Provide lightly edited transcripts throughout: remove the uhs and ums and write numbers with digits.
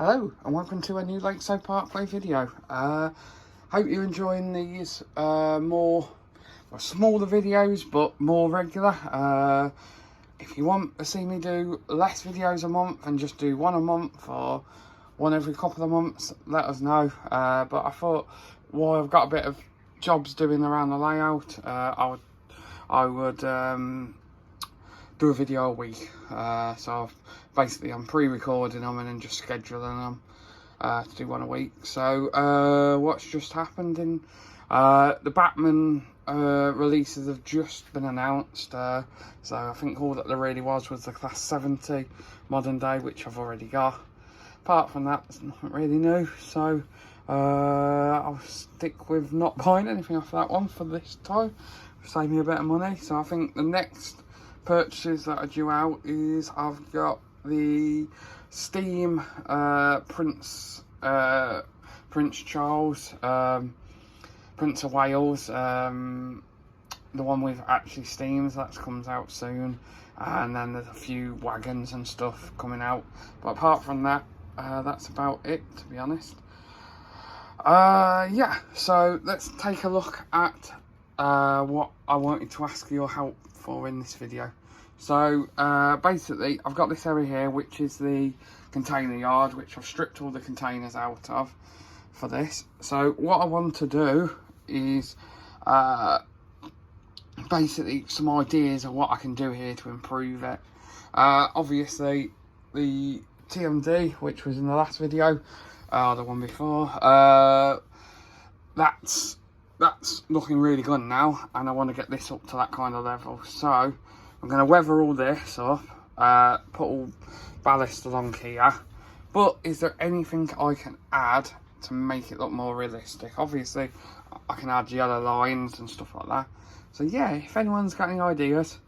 Hello and welcome to a new Lakeside Parkway video. Hope you're enjoying these more smaller videos but more regular. If you want to see me do less videos a month and just do one a month or one every couple of months, let us know. But I thought while I've got a bit of jobs doing around the layout, I would do a video a week. So I'm pre-recording them and then just scheduling them to do one a week. So what's just happened in the Batman releases have just been announced. So I think all that there really was the Class 70 modern day, which I've already got. Apart from that, there's nothing really new. So I'll stick with not buying anything off that one for this time. Save me a bit of money. So I think the next purchases that are due out is I've got the Steam Prince Charles, Prince of Wales, the one with actually Steams, that comes out soon, and then there's a few wagons and stuff coming out, but apart from that, that's about it, to be honest. Yeah, so let's take a look at what I wanted to ask your help for in this video. So basically I've got this area here which is the container yard, which I've stripped all the containers out of for this. So what I want to do is basically some ideas of what I can do here to improve it. Obviously the TMD, which was in the last video, the one before, that's looking really good now, and I want to get this up to that kind of level. So I'm going to weather all this up, put all ballast along here, but is there anything I can add to make it look more realistic? Obviously I can add yellow lines and stuff like that. So yeah, if anyone's got any ideas,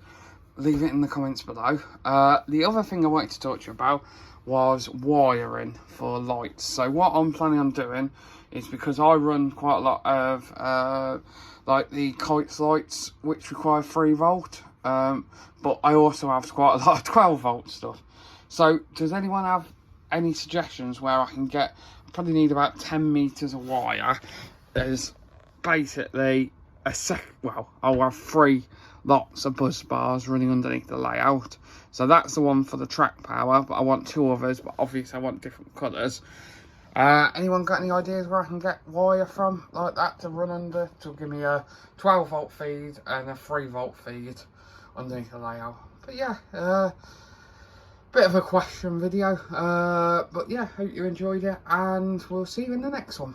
leave it in the comments below. The other thing I wanted to talk to you about was wiring for lights. So what I'm planning on doing is, because I run quite a lot of like the Kites lights which require 3 volt, but I also have quite a lot of 12 volt stuff. So does anyone have any suggestions where I can get, I probably need about 10 meters of wire. There's basically I'll have 3 lots of bus bars running underneath the layout. So that's the one for the track power, but I want 2 others, but obviously I want different colours. Anyone got any ideas where I can get wire from like that to run under, to give me a 12 volt feed and a 3 volt feed underneath the layout? But yeah, bit of a question video, but yeah, hope you enjoyed it, and we'll see you in the next one.